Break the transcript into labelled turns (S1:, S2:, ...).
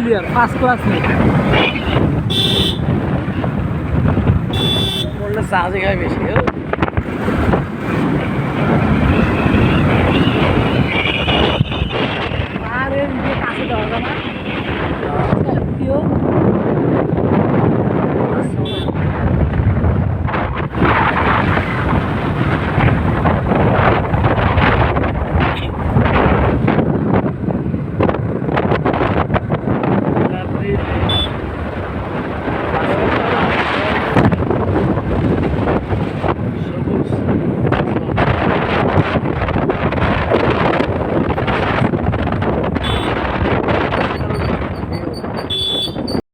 S1: Clear, first class নেই।
S2: বললে charge খায় বেশি।
S1: আর এর কাছে দেওয়া যাবে না।